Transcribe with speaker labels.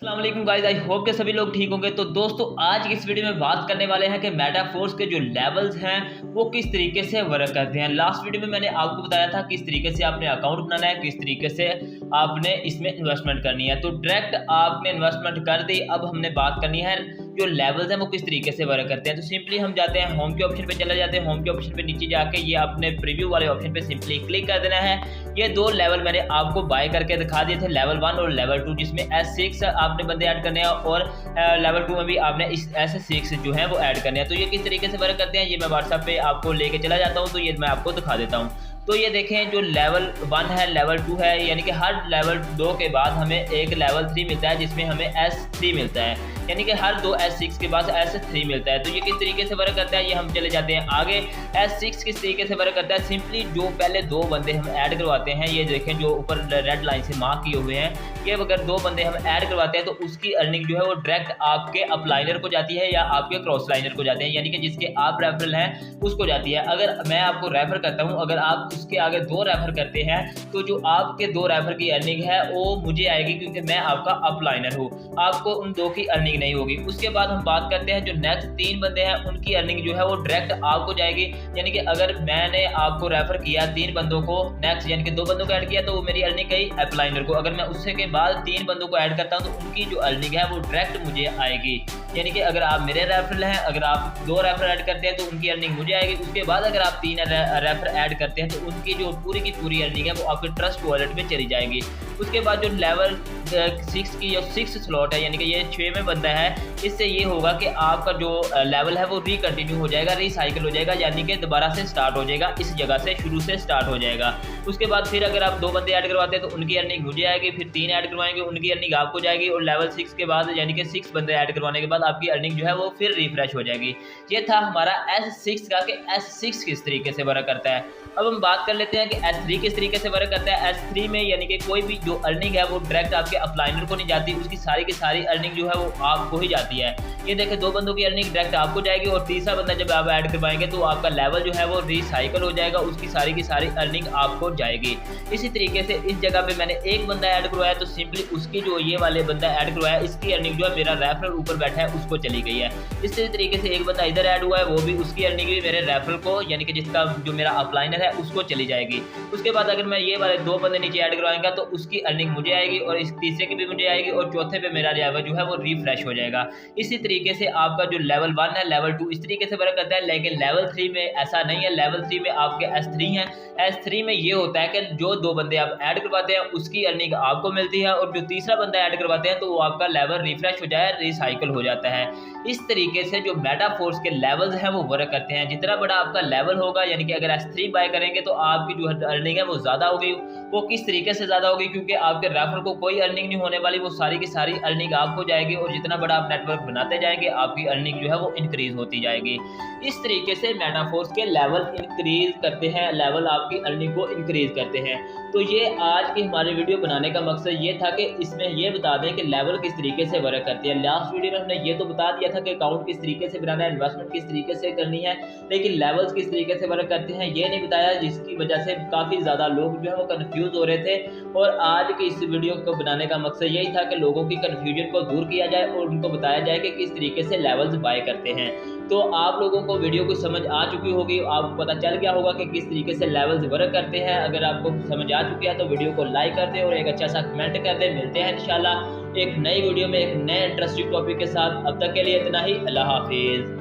Speaker 1: अस्सलाम वालेकुम guys, I hope के सभी लोग ठीक होंगे। तो दोस्तों आज की इस वीडियो में बात करने वाले हैं कि मेटाफोर्स के जो लेवल्स हैं वो किस तरीके से वर्क करते हैं। लास्ट वीडियो में मैंने आपको बताया था किस तरीके से आपने अकाउंट बनाना है, किस तरीके से आपने इसमें इन्वेस्टमेंट करनी है। तो डायरेक्ट आपने इन्वेस्टमेंट कर दी। अब हमने बात करनी है जो लेवल्स हैं वो किस तरीके से वर्क करते हैं। तो सिंपली हम जाते हैं होम के ऑप्शन पे, चले जाते हैं होम के ऑप्शन पे, नीचे जाके ये आपने प्रीव्यू वाले ऑप्शन पे सिंपली क्लिक कर देना है। ये दो लेवल मैंने आपको बाय करके दिखा दिए थे, लेवल 1 और लेवल 2, जिसमें S6 आपने बंदे ऐड करने हैं और लेवल 2 में भी आपने इस S6 जो है वो ऐड करने हैं। तो ये किस तरीके से वर्क करते हैं ये मैं व्हाट्सएप पे आपको लेके चला जाता हूँ, तो ये मैं आपको दिखा देता हूँ। तो ये देखें जो लेवल 1 है, लेवल 2 है, यानी कि हर लेवल 2 के बाद हमें एक लेवल 3 मिलता है जिसमें हमें S3 मिलता है, यानी कि हर दो S6 के बाद S3 मिलता है। तो ये किस तरीके से वर्क करता है ये हम चले जाते हैं आगे। S6 किस तरीके से वर्क करता है, सिंपली जो पहले दो बंदे हम ऐड करवाते हैं, ये देखें जो ऊपर रेड लाइन से मार्क किए हुए हैं, ये अगर दो बंदे हम ऐड करवाते हैं तो उसकी अर्निंग जो है वो डायरेक्ट आपके अपलाइनर को जाती है या आपके क्रॉस लाइनर को जाते हैं, यानी कि जिसके आप रेफरल हैं उसको जाती है। अगर मैं आपको रेफर करता हूँ, अगर आप उसके आगे दो रेफर करते हैं तो जो आपके दो रेफर की अर्निंग है वो मुझे आएगी, क्योंकि मैं आपका अपलाइनर हूँ, आपको उन दो की अर्निंग नहीं होगी। उसके बाद हम बात करते हैं जो नेक्स्ट 3 बंदे हैं उनकी अर्निंग जो है वो डायरेक्ट आपको जाएगी, यानी कि अगर मैंने आपको रेफर किया 3 बंदों को, नेक्स्ट यानी कि 2 बंदों को ऐड किया तो वो मेरी अर्निंग गई अपलाइनर को। अगर मैं उससे के बाद 3 बंदों को ऐड करता हूँ तो उनकी जो अर्निंग है वो डायरेक्ट मुझे आएगी, यानी कि अगर आप मेरे रेफरल हैं, अगर आप 2 रेफर ऐड करते हैं तो उनकी अर्निंग मुझे आएगी। उसके बाद अगर आप 3 रेफर ऐड करते हैं तो उनकी जो पूरी की पूरी अर्निंग है वो आपके ट्रस्ट वॉलेट में चली जाएगी। उसके बाद जो लेवल 6 की जो 6 स्लॉट है, यानी कि ये 6वें बंदा है, इससे ये होगा कि आपका जो लेवल है वो रिकंटिन्यू हो जाएगा, रिसाइकिल हो जाएगा, यानी कि दोबारा से स्टार्ट हो जाएगा, इस जगह से शुरू से स्टार्ट हो जाएगा। उसके बाद फिर अगर आप 2 बंदे ऐड करवाते हैं तो उनकी अर्निंग मुझे आएगी, फिर 3 ऐड करवाएंगे उनकी अर्निंग आपको जाएगी, और लेवल 6 के बाद यानी कि 6 बंदे ऐड करवाने के बाद आपकी अर्निंग जो है वो फिर रिफ्रेश हो जाएगी। ये था हमारा S6 का कि S6 किस तरीके से वर्क करता है। अब हम बात कर लेते हैं कि S3 किस तरीके से वर्क करता है। S3 में यानी कि कोई भी जो अर्निंग है वो डायरेक्ट आपके अपलाइनर को नहीं जाती, उसकी सारी की सारी अर्निंग जो है वो आपको ही जाती है। ये देखें 2 बंदों की अर्निंग डायरेक्ट आपको जाएगी, और तीसरा बंदा जब आप ऐड करवाएंगे तो आपका लेवल जो है वो रिसाइकिल हो जाएगा, उसकी सारी की सारी अर्निंग आपको जाएगी। इसी तरीके से इस जगह पे मैंने एक बंदा ऐड करवाया तो सिंपली उसकी जो ये वाले बंदा ऐड करवाया इसकी अर्निंग जो है मेरा रेफरल ऊपर बैठा है उसको चली गई है। इसी तरीके से एक बंदा इधर ऐड हुआ है, वो भी उसकी अर्निंग भी मेरे रेफरल को, यानी कि जिसका जो मेरा अपलाइनर है उसको चली जाएगी। उसके बाद अगर मैं ये वाले 2 बंदे नीचे ऐड करवाएंगा तो उसकी अर्निंग मुझे आएगी, और इस तीसरे की भी मुझे आएगी, और चौथे पे मेरा लेवल जो है वो रिफ्रेश हो जाएगा। इसी तरीके से आपका जो लेवल 1 है, लेवल 2 इस तरीके से वर्क करता है, लेकिन लेवल 3 में ऐसा नहीं है। लेवल 3 में आपके S3 है, S3 में ये होता है कि जो 2 बंदे आप ऐड करवाते हैं उसकी अर्निंग आपको मिलती है, और जो तीसरा बंदा ऐड करवाते हैं तो वो आपका लेवल रिफ्रेश हो जाए, रिसाइकिल हो जाता है। इस तरीके से जो मेटाफोर्स के लेवल्स हैं वो वर्क करते हैं। जितना बड़ा आपका लेवल होगा, यानी कि अगर S3 बाय करेंगे तो आपकी जो अर्निंग है वो ज़्यादा होगी। वो किस तरीके से ज़्यादा होगी, क्योंकि आपके रेफर को कोई अर्निंग नहीं होने वाली, वो सारी की सारी अर्निंग आपको जाएगी, और जितना बड़ा आप नेटवर्क बनाते जाएंगे आपकी अर्निंग जो है वो इंक्रीज होती जाएगी। इस तरीके से मेटाफोर्स के लेवल इंक्रीज करते हैं, लेवल आपकी अर्निंग को इंक्रीज करते हैं। तो ये आज की हमारी वीडियो बनाने का मकसद ये था कि इसमें ये बता दें कि लेवल किस तरीके से वर्क करते हैं। लास्ट वीडियो में हमने ये तो बता दिया था कि अकाउंट किस तरीके से बनाना है, इन्वेस्टमेंट किस तरीके से करनी है, लेकिन लेवल्स किस तरीके से वर्क करते हैं ये नहीं बताया, जिसकी वजह से काफ़ी ज़्यादा लोग जो है वो कन्फ्यूज़ हो रहे थे। और आज की इस वीडियो को बनाने का मकसद यही था कि लोगों की कन्फ्यूजन को दूर किया जाए और उनको बताया जाए कि किस तरीके से लेवल्स बाय करते हैं। तो आप लोगों को वीडियो को समझ आ चुकी होगी, आपको पता चल गया होगा कि किस तरीके से लेवल्स वर्क करते हैं। अगर आपको समझ आ चुकी है तो वीडियो को लाइक कर दें और एक अच्छा सा कमेंट कर दें। मिलते हैं इंशाल्लाह एक नई वीडियो में एक नए इंटरेस्टिंग टॉपिक के साथ। अब तक के लिए इतना ही, अल्लाह हाफिज़।